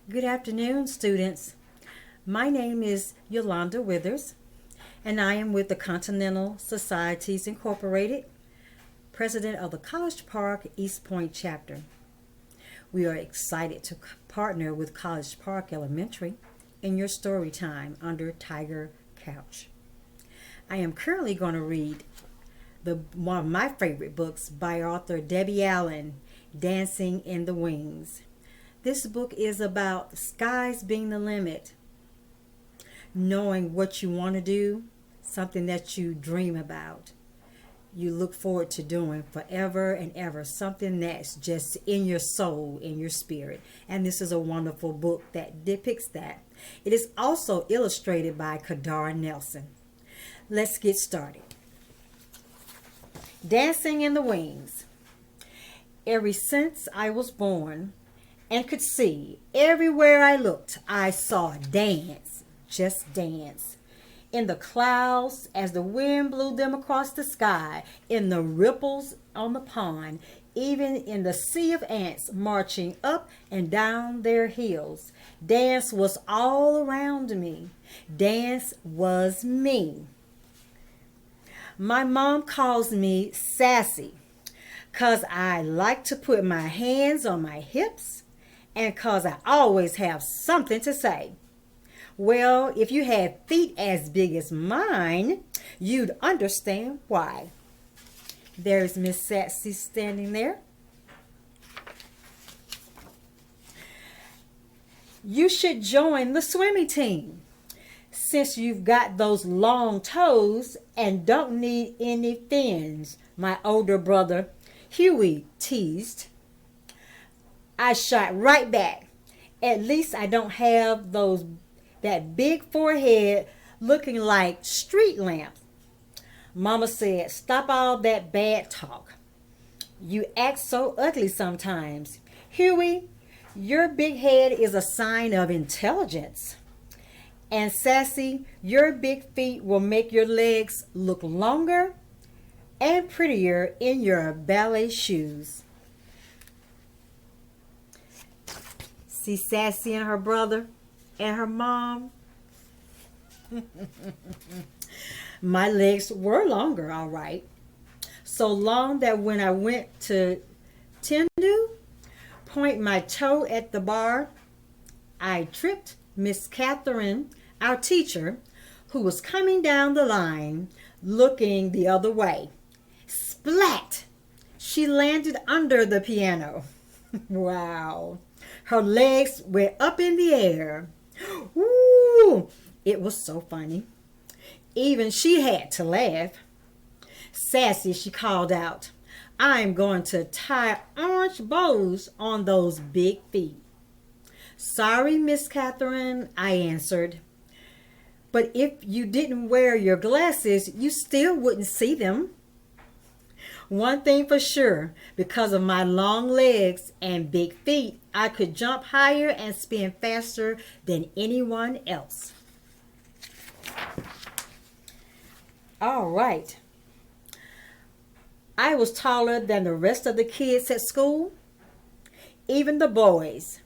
Good afternoon, students. My name is Yolanda Withers, and I am with the Continental Societies Incorporated, president of the College Park East Point chapter. We are excited to partner with College Park Elementary in your story time under Tiger Couch. I am currently going to read one of my favorite books by author Debbie Allen, Dancing in the Wings. This book is about skies being the limit, knowing what you want to do, something that you dream about, you look forward to doing forever and ever, something that's just in your soul, in your spirit. And this is a wonderful book that depicts that. It is also illustrated by Kadar Nelson. Let's get started. Dancing in the Wings. Ever since I was born and could see, everywhere I looked, I saw dance, just dance. In the clouds, as the wind blew them across the sky, in the ripples on the pond, even in the sea of ants marching up and down their hills. Dance was all around me. Dance was me. My mom calls me sassy, 'cause I like to put my hands on my hips and 'cause I always have something to say. Well, if you had feet as big as mine, you'd understand why. There's Miss Sassy standing there. You should join the swimming team, since you've got those long toes and don't need any fins, my older brother Huey teased. I shot right back. At least I don't have that big forehead looking like street lamps. Mama said, stop all that bad talk. You act so ugly sometimes. Huey, your big head is a sign of intelligence. And Sassy, your big feet will make your legs look longer and prettier in your ballet shoes. See Sassy and her brother and her mom? My legs were longer, all right. So long that when I went to Tendu, point my toe at the bar, I tripped Miss Catherine, our teacher, who was coming down the line looking the other way. Splat! She landed under the piano. Wow. Her legs went up in the air. Ooh, it was so funny. Even she had to laugh. Sassy, she called out, I'm going to tie orange bows on those big feet. Sorry, Miss Catherine, I answered. But if you didn't wear your glasses, you still wouldn't see them. One thing for sure, because of my long legs and big feet, I could jump higher and spin faster than anyone else. All right. I was taller than the rest of the kids at school, even the boys.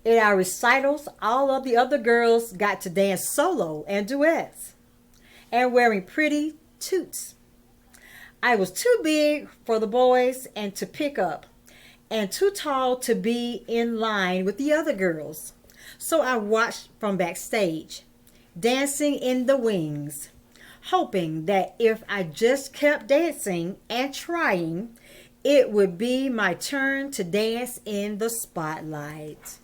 In our recitals, all of the other girls got to dance solo and duets and wearing pretty toots. I was too big for the boys and to pick up, and too tall to be in line with the other girls. So I watched from backstage, dancing in the wings, hoping that if I just kept dancing and trying, it would be my turn to dance in the spotlight.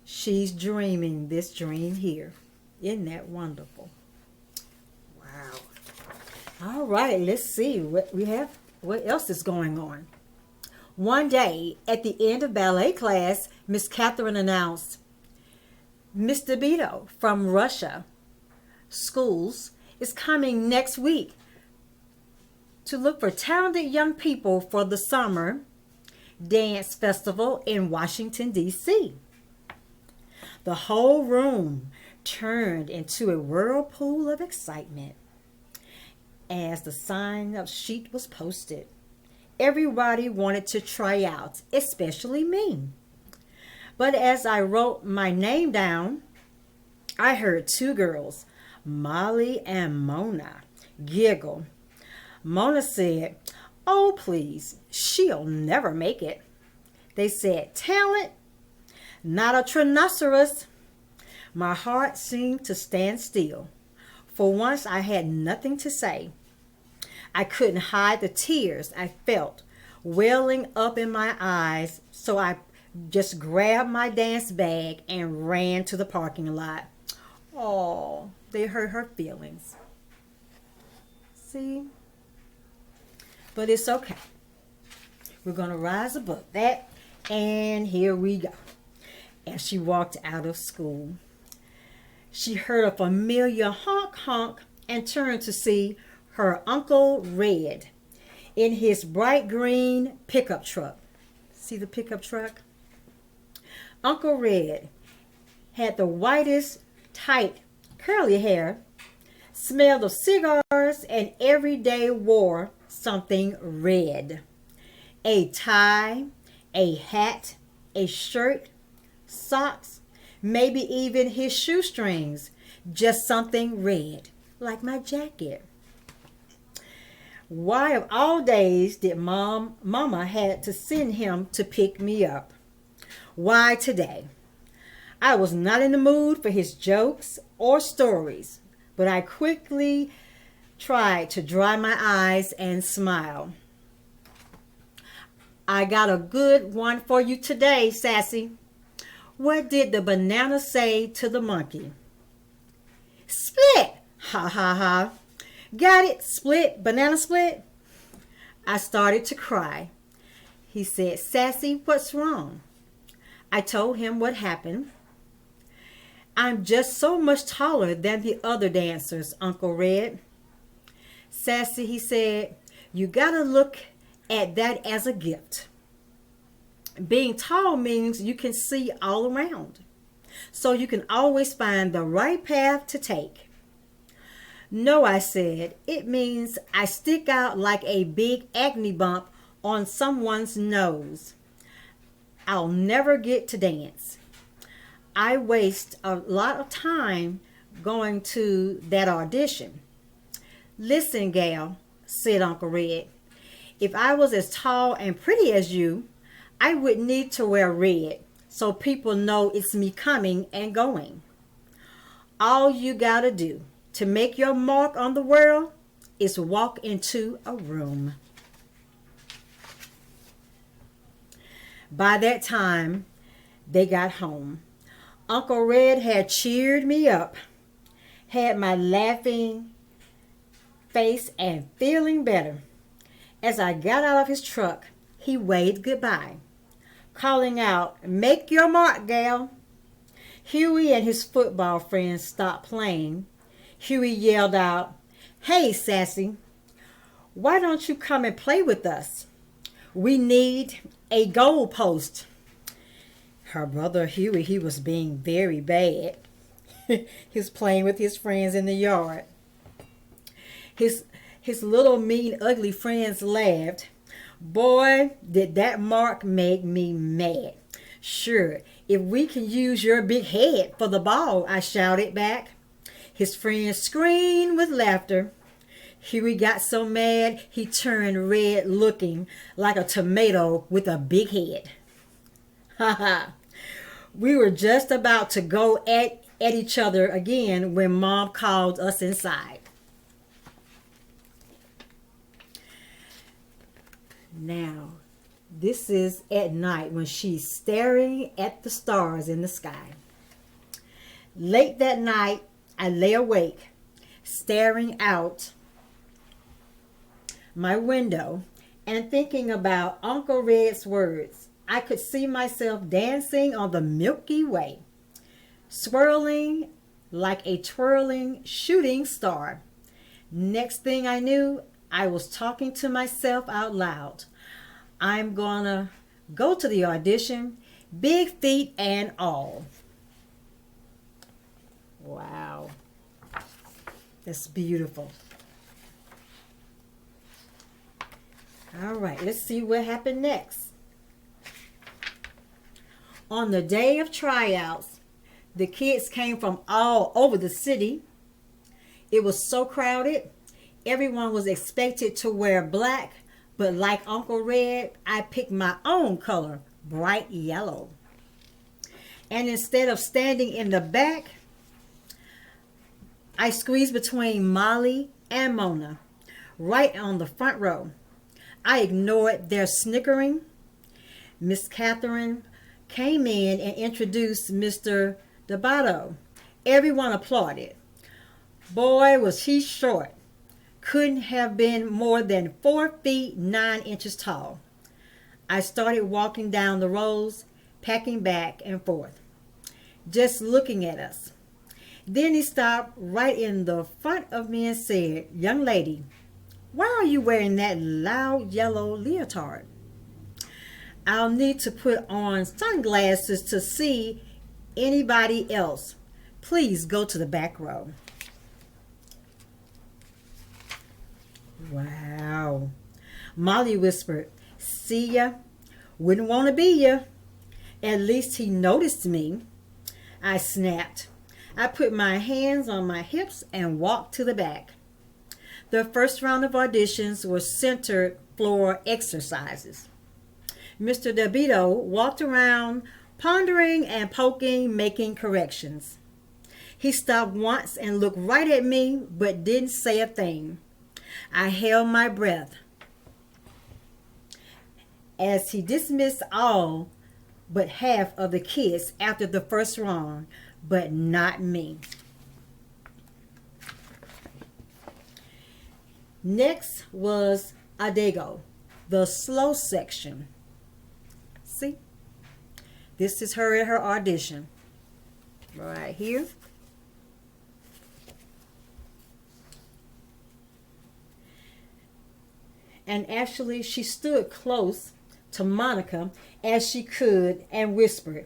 She's dreaming this dream here. Isn't that wonderful? Wow. All right, let's see what we have. What else is going on? One day, at the end of ballet class, Miss Catherine announced, Mr. Beto from Russia Schools is coming next week to look for talented young people for the summer dance festival in Washington, D.C. The whole room turned into a whirlpool of excitement as the sign-up sheet was posted. Everybody wanted to try out, especially me. But as I wrote my name down, I heard two girls, Molly and Mona, giggle. Mona said, "Oh, please, she'll never make it." They said, "Talent? Not a trinoceros." My heart seemed to stand still. For once, I had nothing to say. I couldn't hide the tears I felt welling up in my eyes, so I just grabbed my dance bag and ran to the parking lot. Oh, they hurt her feelings. See? But it's okay. We're going to rise above that. And here we go. As she walked out of school, she heard a familiar honk honk and turned to see her Uncle Red in his bright green pickup truck. See the pickup truck? Uncle Red had the whitest, tight, curly hair, smelled of cigars, and every day wore something red. A tie, a hat, a shirt, socks, maybe even his shoestrings, just something red, like my jacket. Why of all days did Mama had to send him to pick me up? Why today? I was not in the mood for his jokes or stories, but I quickly tried to dry my eyes and smile. "I got a good one for you today, Sassy. What did the banana say to the monkey?" "Split! Ha ha ha. Got it, split, banana split." I started to cry. He said, "Sassy, what's wrong?" I told him what happened. "I'm just so much taller than the other dancers, Uncle Red." "Sassy," he said, "you gotta look at that as a gift. Being tall means you can see all around, so you can always find the right path to take." "No," I said, "it means I stick out like a big acne bump on someone's nose. I'll never get to dance. I waste a lot of time going to that audition." "Listen, gal," said Uncle Red, "if I was as tall and pretty as you, I wouldn't need to wear red so people know it's me coming and going. All you gotta do to make your mark on the world is walk into a room." By that time, they got home. Uncle Red had cheered me up, had my laughing face and feeling better. As I got out of his truck, he waved goodbye, calling out, "Make your mark, gal." Huey and his football friends stopped playing. Huey yelled out, "Hey, Sassy, why don't you come and play with us? We need a goal post." Her brother Huey, he was being very bad. He was playing with his friends in the yard. His little mean ugly friends laughed. Boy, did that mark make me mad. "Sure, if we can use your big head for the ball," I shouted back. His friends screamed with laughter. Huey got so mad he turned red, looking like a tomato with a big head. Ha ha. We were just about to go at each other again when Mom called us inside. Now, this is at night when she's staring at the stars in the sky. Late that night, I lay awake, staring out my window and thinking about Uncle Red's words. I could see myself dancing on the Milky Way, swirling like a twirling shooting star. Next thing I knew, I was talking to myself out loud. I'm gonna go to the audition, big feet and all. Wow. That's beautiful. All right, let's see what happened next. On the day of tryouts, the kids came from all over the city. It was so crowded. Everyone was expected to wear black, but like Uncle Red, I picked my own color, bright yellow. And instead of standing in the back, I squeezed between Molly and Mona, right on the front row. I ignored their snickering. Miss Catherine came in and introduced Mr. Debato. Everyone applauded. Boy, was he short. Couldn't have been more than 4 feet 9 inches tall. I started walking down the rows, packing back and forth, just looking at us. Then he stopped right in the front of me and said, "Young lady, why are you wearing that loud yellow leotard? I'll need to put on sunglasses to see anybody else. Please go to the back row." Wow. Molly whispered, "See ya. Wouldn't want to be ya." At least he noticed me. I snapped. I put my hands on my hips and walked to the back. The first round of auditions was centered floor exercises. Mr. DeVito walked around, pondering and poking, making corrections. He stopped once and looked right at me, but didn't say a thing. I held my breath as he dismissed all but half of the kids after the first round, but not me. Next was Adego, the slow section. See? This is her at her audition. Right here. And actually, she stood close to Monica as she could and whispered,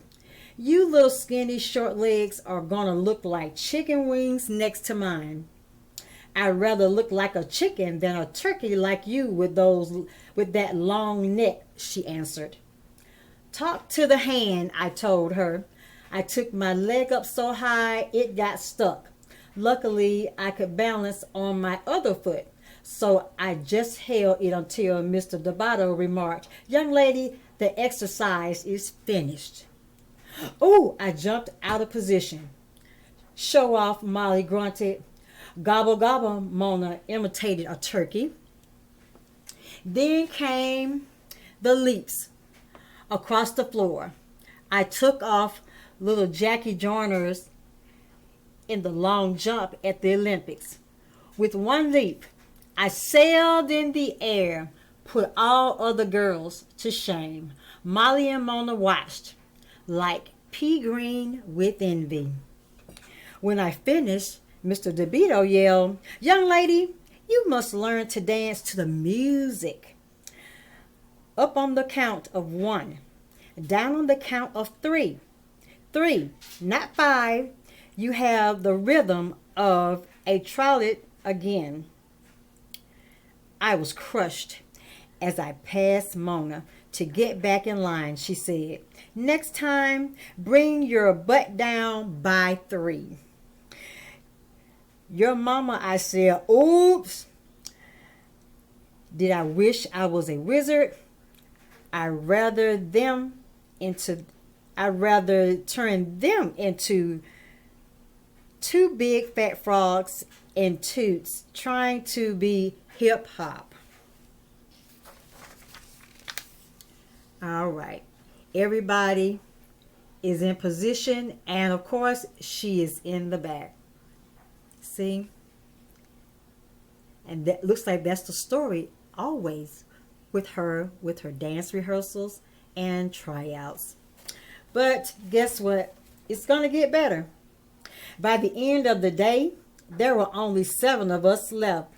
"You little skinny short legs are gonna look like chicken wings next to mine. I'd rather look like a chicken than a turkey like you with that long neck," she answered. "Talk to the hand," I told her. I took my leg up so high it got stuck. Luckily, I could balance on my other foot, so I just held it until Mr. Debato remarked, "Young lady, the exercise is finished." "Oh," I jumped out of position. "Show off," Molly grunted. "Gobble, gobble," Mona imitated a turkey. Then came the leaps across the floor. I took off little Jackie Joyners in the long jump at the Olympics. With one leap, I sailed in the air, put all other girls to shame. Molly and Mona watched like pea green with envy. When I finished, Mr. DeVito yelled, "Young lady, you must learn to dance to the music. Up on the count of 1, down on the count of 3. 3, not 5. You have the rhythm of a trotted again." I was crushed as I passed Mona. "To get back in line," she said. "Next time, bring your butt down by 3. "Your mama," I said. Oops. Did I wish I was a wizard? I'd rather turn them into 2 big fat frogs in toots trying to be hip hop. All right. Everybody is in position, and of course, she is in the back. See? And that looks like that's the story always with her dance rehearsals and tryouts. But guess what? It's going to get better. By the end of the day, there were only 7 of us left.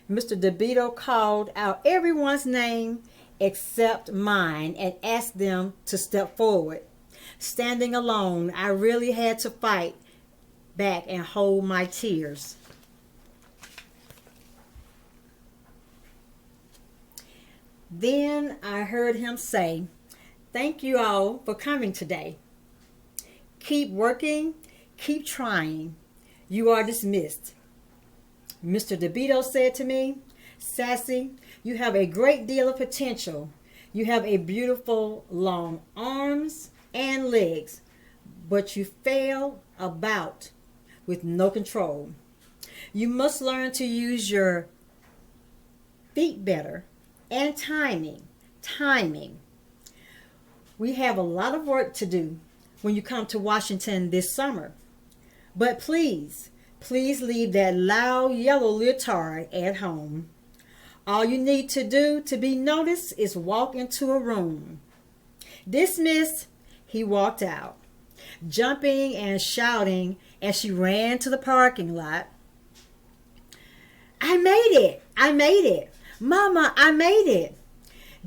Mr. DeVito called out everyone's name except mine and asked them to step forward. Standing alone, I really had to fight back and hold my tears. Then I heard him say, "Thank you all for coming today. Keep working. Keep trying. You are dismissed. Mr. DeVito said to me, Sassy, you have a great deal of potential. You have a beautiful long arms and legs, but you fail about with no control. You must learn to use your feet better and timing. Timing. We have a lot of work to do when you come to Washington this summer. But please leave that loud yellow leotard at home. All you need to do to be noticed is walk into a room. Dismissed, he walked out, jumping and shouting as she ran to the parking lot. I made it! I made it! Mama, I made it!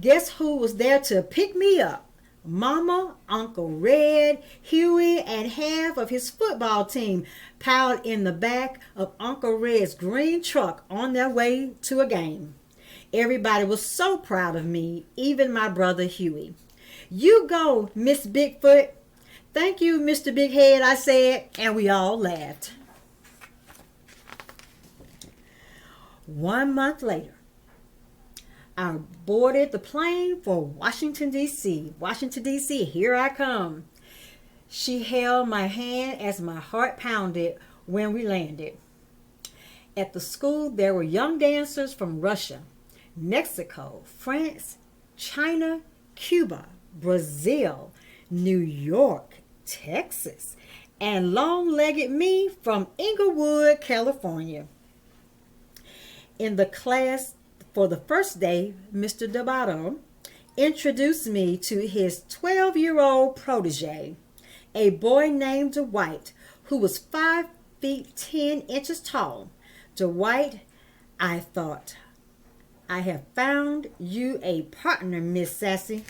Guess who was there to pick me up? Mama, Uncle Red, Huey, and half of his football team piled in the back of Uncle Red's green truck on their way to a game. Everybody was so proud of me, even my brother Huey. You go, Miss Bigfoot. Thank you, Mr. Big Head, I said, and we all laughed. 1 month later, I boarded the plane for Washington, D.C. Washington, D.C., here I come. She held my hand as my heart pounded when we landed. At the school, there were young dancers from Russia, Mexico, France, China, Cuba, Brazil, New York, Texas, and long-legged me from Inglewood, California. In the class for the first day, Mr. D'Amato introduced me to his 12-year-old protege, a boy named Dwight, who was 5 feet 10 inches tall. Dwight, I thought, I have found you a partner, Miss Sassy.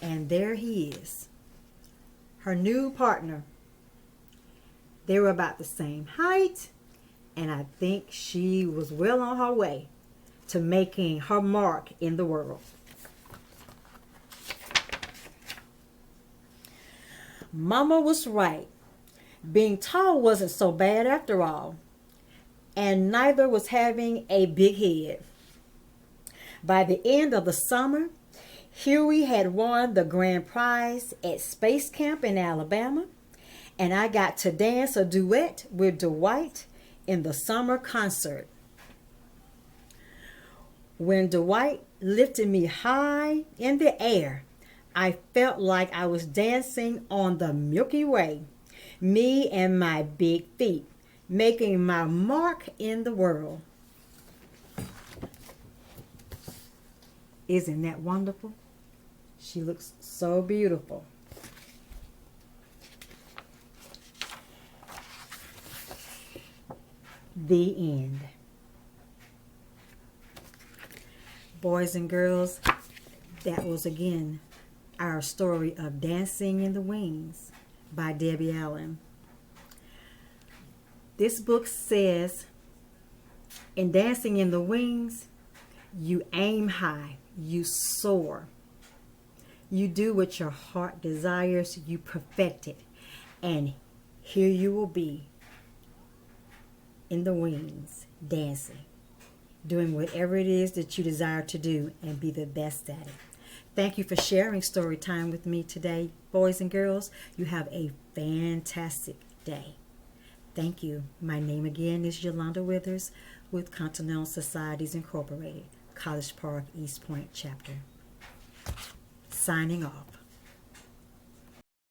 And there he is, her new partner. They were about the same height, and I think she was well on her way to making her mark in the world. Mama was right. Being tall wasn't so bad after all, and neither was having a big head. By the end of the summer, Huey had won the grand prize at Space Camp in Alabama, and I got to dance a duet with Dwight in the summer concert. When Dwight lifted me high in the air, I felt like I was dancing on the Milky Way, me and my big feet, making my mark in the world. Isn't that wonderful? She looks so beautiful. The end. Boys and girls, that was again our story of Dancing in the Wings by Debbie Allen. This book says, in Dancing in the Wings, you aim high, you soar. You do what your heart desires, you perfect it. And here you will be in the wings, dancing, doing whatever it is that you desire to do and be the best at it. Thank you for sharing story time with me today, boys and girls. You have a fantastic day. Thank you. My name again is Yolanda Withers with Continental Societies Incorporated, College Park, East Point chapter. Signing off.